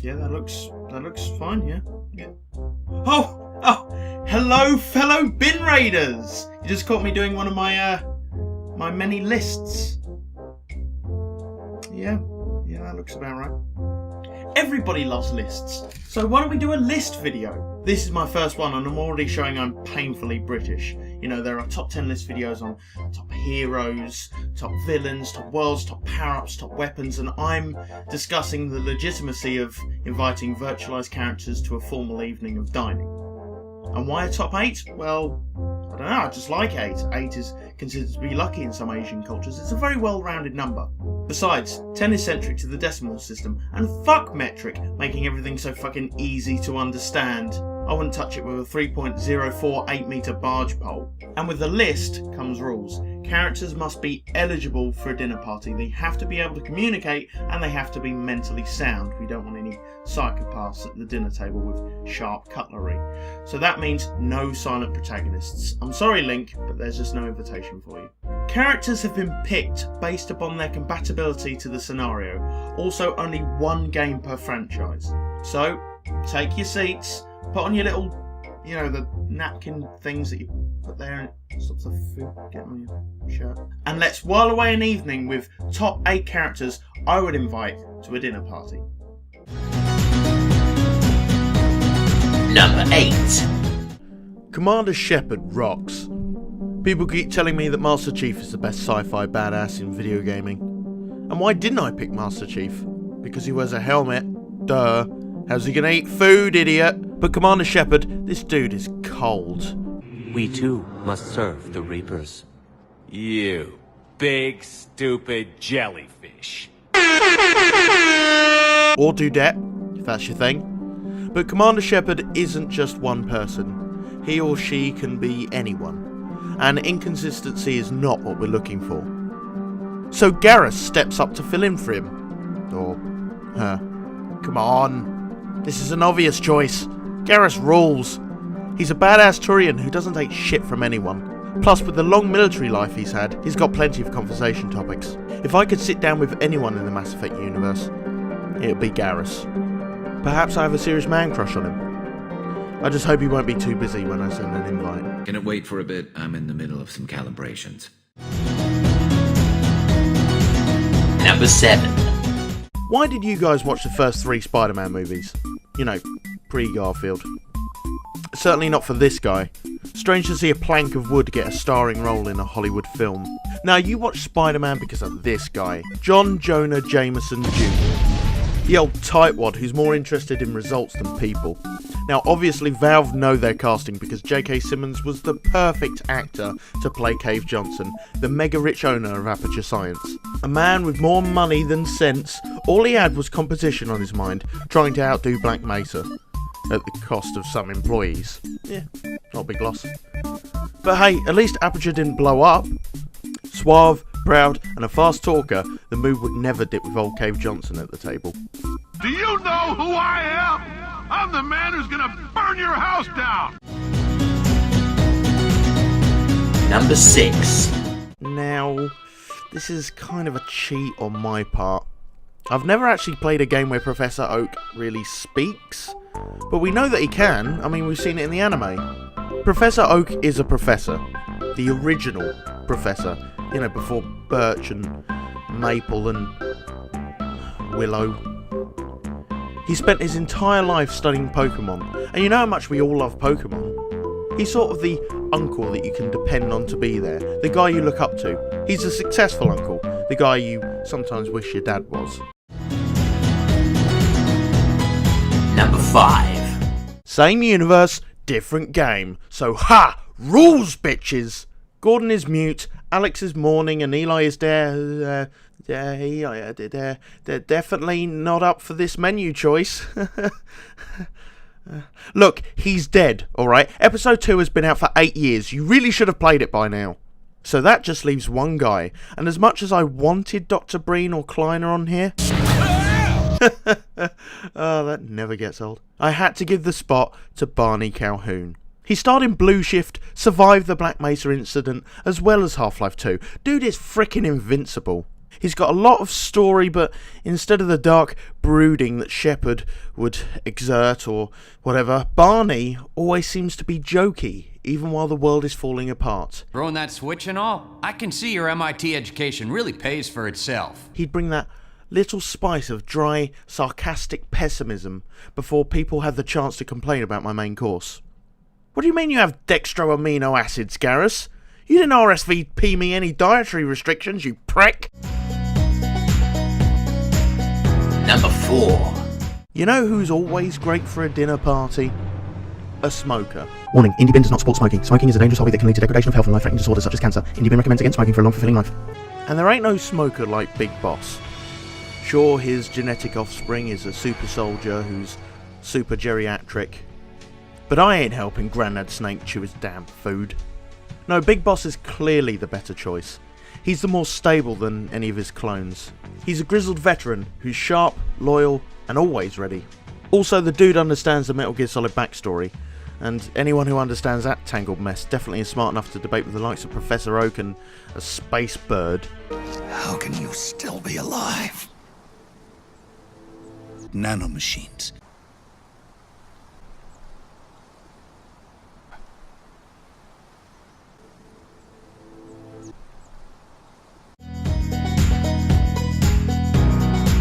Yeah, that looks fine. Yeah. Oh, hello, fellow bin raiders! You just caught me doing one of my my many lists. Yeah, that looks about right. Everybody loves lists, so why don't we do a list video? This is my first one, and I'm already showing I'm painfully British. You know, there are top 10 list videos on top heroes, top villains, top worlds, top power-ups, top weapons, and I'm discussing the legitimacy of inviting virtualised characters to a formal evening of dining. And why a top 8? Well, I don't know, I just like 8. 8 is considered to be lucky in some Asian cultures. It's a very well-rounded number. Besides, 10 is centric to the decimal system, and fuck metric, making everything so fucking easy to understand. I wouldn't touch it with a 3.048 metre barge pole. And with the list comes rules. Characters must be eligible for a dinner party. They have to be able to communicate, and they have to be mentally sound. We don't want any psychopaths at the dinner table with sharp cutlery. So that means no silent protagonists. I'm sorry, Link, but there's just no invitation for you. Characters have been picked based upon their compatibility to the scenario. Also, only one game per franchise. So, take your seats, put on your little, the napkin things that you put there and it stops the food getting on your shirt. And let's while away an evening with top 8 characters I would invite to a dinner party. Number 8. Commander Shepard rocks. People keep telling me that Master Chief is the best sci-fi badass in video gaming. And why didn't I pick Master Chief? Because he wears a helmet. Duh. How's he gonna eat food, idiot? But Commander Shepard, this dude is cold. We too must serve the Reapers. You big, stupid jellyfish. Or Dudette, if that's your thing. But Commander Shepard isn't just one person. He or she can be anyone. And inconsistency is not what we're looking for. So Garrus steps up to fill in for him. Or her. Come on. This is an obvious choice. Garrus rules. He's a badass Turian who doesn't take shit from anyone. Plus, with the long military life he's had, he's got plenty of conversation topics. If I could sit down with anyone in the Mass Effect universe, it would be Garrus. Perhaps I have a serious man crush on him. I just hope he won't be too busy when I send an invite. Can it wait for a bit? I'm in the middle of some calibrations. Number 7. Why did you guys watch the first 3 Spider-Man movies? Pre-Garfield. Certainly not for this guy. Strange to see a plank of wood get a starring role in a Hollywood film. Now you watch Spider-Man because of this guy, John Jonah Jameson Jr. The old tightwad who's more interested in results than people. Now obviously Valve know their casting because J.K. Simmons was the perfect actor to play Cave Johnson, the mega-rich owner of Aperture Science. A man with more money than sense, all he had was competition on his mind, trying to outdo Black Mesa. At the cost of some employees. Yeah, not a big loss. But hey, at least Aperture didn't blow up. Suave, proud, and a fast talker, the move would never dip with old Cave Johnson at the table. Do you know who I am? I'm the man who's gonna burn your house down! Number 6. Now, this is kind of a cheat on my part. I've never actually played a game where Professor Oak really speaks, but we know that he can. I mean, we've seen it in the anime. Professor Oak is a professor. The original professor. Before Birch and Maple and Willow. He spent his entire life studying Pokemon, and you know how much we all love Pokemon. He's sort of the uncle that you can depend on to be there, the guy you look up to. He's a successful uncle, the guy you sometimes wish your dad was. Number 5. Same universe, different game. So ha! Rules, bitches! Gordon is mute, Alex is mourning, and Eli is they're definitely not up for this menu choice. Look, he's dead, alright? Episode 2 has been out for 8 years. You really should have played it by now. So that just leaves one guy. And as much as I wanted Dr. Breen or Kleiner on here... oh, that never gets old. I had to give the spot to Barney Calhoun. He starred in Blue Shift, survived the Black Mesa incident, as well as Half-Life 2. Dude is frickin' invincible. He's got a lot of story, but instead of the dark brooding that Shepard would exert or whatever, Barney always seems to be jokey, even while the world is falling apart. Throwing that switch and all? I can see your MIT education really pays for itself. He'd bring that little spice of dry, sarcastic pessimism before people had the chance to complain about my main course. What do you mean you have dextroamino acids, Garrus? You didn't RSVP me any dietary restrictions, you prick! Number 4. You know who's always great for a dinner party? A smoker. Warning, indie bin does not support smoking. Smoking is a dangerous hobby that can lead to degradation of health and life-threatening disorders such as cancer. Indie bin recommends against smoking for a long, fulfilling life. And there ain't no smoker like Big Boss. Sure, his genetic offspring is a super soldier who's super geriatric. But I ain't helping Grandad Snake chew his damn food. No, Big Boss is clearly the better choice. He's the more stable than any of his clones. He's a grizzled veteran who's sharp, loyal, and always ready. Also, the dude understands the Metal Gear Solid backstory, and anyone who understands that tangled mess definitely is smart enough to debate with the likes of Professor Oak and a space bird. How can you still be alive? Nanomachines.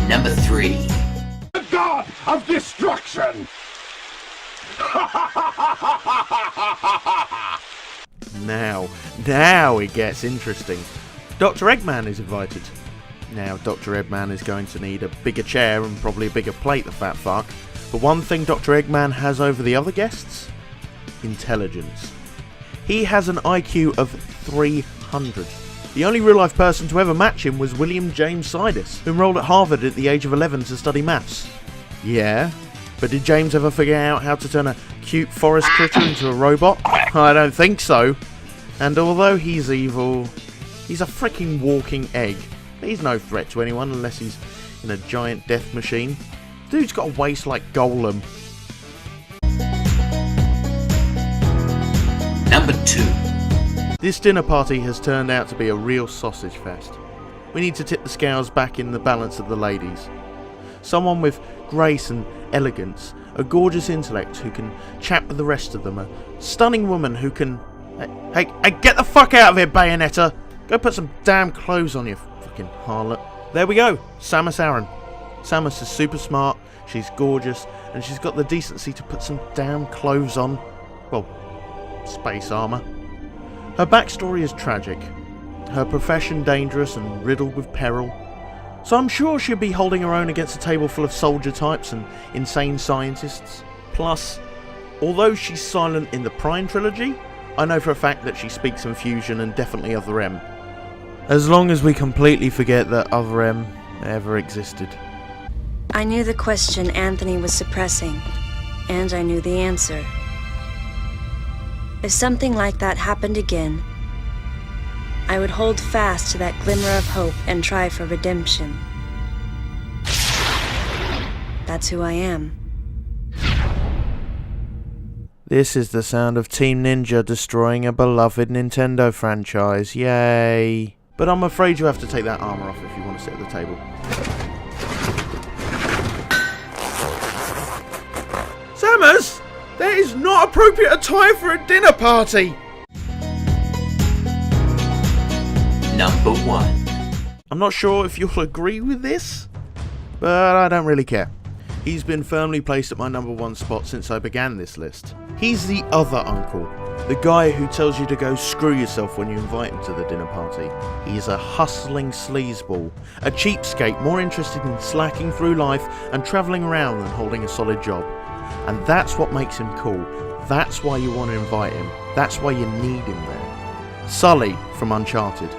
Number 3. The god of destruction! Now it gets interesting. Dr. Eggman is invited. Now, Dr. Eggman is going to need a bigger chair and probably a bigger plate, the fat fuck. But one thing Dr. Eggman has over the other guests? Intelligence. He has an IQ of 300. The only real-life person to ever match him was William James Sidis, who enrolled at Harvard at the age of 11 to study maths. Yeah, but did James ever figure out how to turn a cute forest critter into a robot? I don't think so. And although he's evil, he's a freaking walking egg. He's no threat to anyone unless he's in a giant death machine. Dude's got a waist like Golem. Number 2. This dinner party has turned out to be a real sausage fest. We need to tip the scales back in the balance of the ladies. Someone with grace and elegance, a gorgeous intellect who can chat with the rest of them, a stunning woman who can... Hey, get the fuck out of here, Bayonetta! Go put some damn clothes on, you fucking harlot. There we go, Samus Aran. Samus is super smart, she's gorgeous, and she's got the decency to put some damn clothes on. Well, space armour. Her backstory is tragic, her profession dangerous and riddled with peril, so I'm sure she'll be holding her own against a table full of soldier types and insane scientists. Plus, although she's silent in the Prime trilogy, I know for a fact that she speaks in Fusion and definitely Other M. As long as we completely forget that Other M ever existed. I knew the question Anthony was suppressing, and I knew the answer. If something like that happened again, I would hold fast to that glimmer of hope and try for redemption. That's who I am. This is the sound of Team Ninja destroying a beloved Nintendo franchise. Yay! But I'm afraid you have to take that armor off if you want to sit at the table. Samus! That is not appropriate attire for a dinner party! Number 1. I'm not sure if you'll agree with this, but I don't really care. He's been firmly placed at my number 1 spot since I began this list. He's the other uncle, the guy who tells you to go screw yourself when you invite him to the dinner party. He's a hustling sleazeball, a cheapskate more interested in slacking through life and travelling around than holding a solid job. And that's what makes him cool. That's why you want to invite him. That's why you need him there. Sully from Uncharted.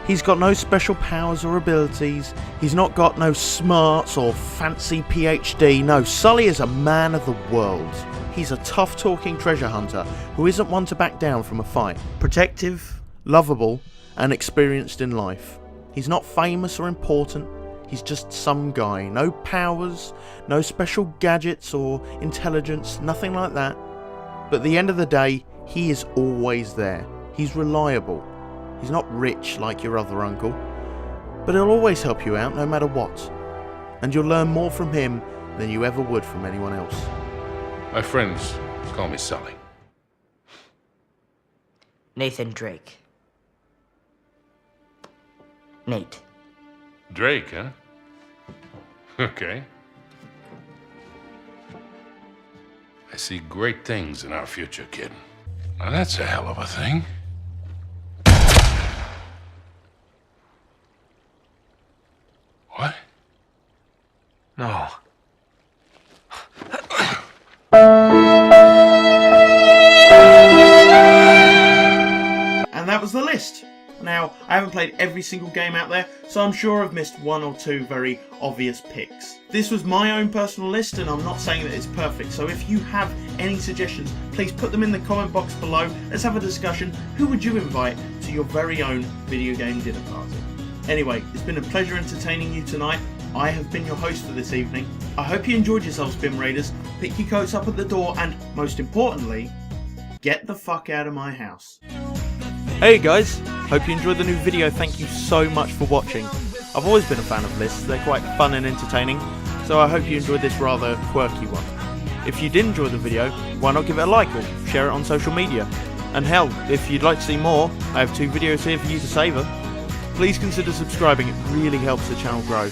He's got no special powers or abilities. He's not got no smarts or fancy PhD. No, Sully is a man of the world. He's a tough-talking treasure hunter who isn't one to back down from a fight. Protective, lovable, and experienced in life. He's not famous or important. He's just some guy. No powers, no special gadgets or intelligence, nothing like that. But at the end of the day, he is always there. He's reliable. He's not rich like your other uncle. but he'll always help you out no matter what. And you'll learn more from him than you ever would from anyone else. My friends call me Sully. Nathan Drake. Nate. Drake, huh? Okay. I see great things in our future, kid. Now that's a hell of a thing. What? No. And that was the list. Now, I haven't played every single game out there, so I'm sure I've missed one or two very obvious picks. This was my own personal list, and I'm not saying that it's perfect, so if you have any suggestions, please put them in the comment box below. Let's have a discussion. Who would you invite to your very own video game dinner party? Anyway, it's been a pleasure entertaining you tonight. I have been your host for this evening. I hope you enjoyed yourselves, Bin Raiders. Pick your coats up at the door, and most importantly, get the fuck out of my house. Hey guys, hope you enjoyed the new video. Thank you so much for watching. I've always been a fan of lists, they're quite fun and entertaining, so I hope you enjoyed this rather quirky one. If you did enjoy the video, why not give it a like or share it on social media? And hell, if you'd like to see more, I have 2 videos here for you to savour. Please consider subscribing, it really helps the channel grow.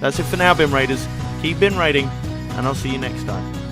That's it for now, Bin Raiders. Keep bin raiding, and I'll see you next time.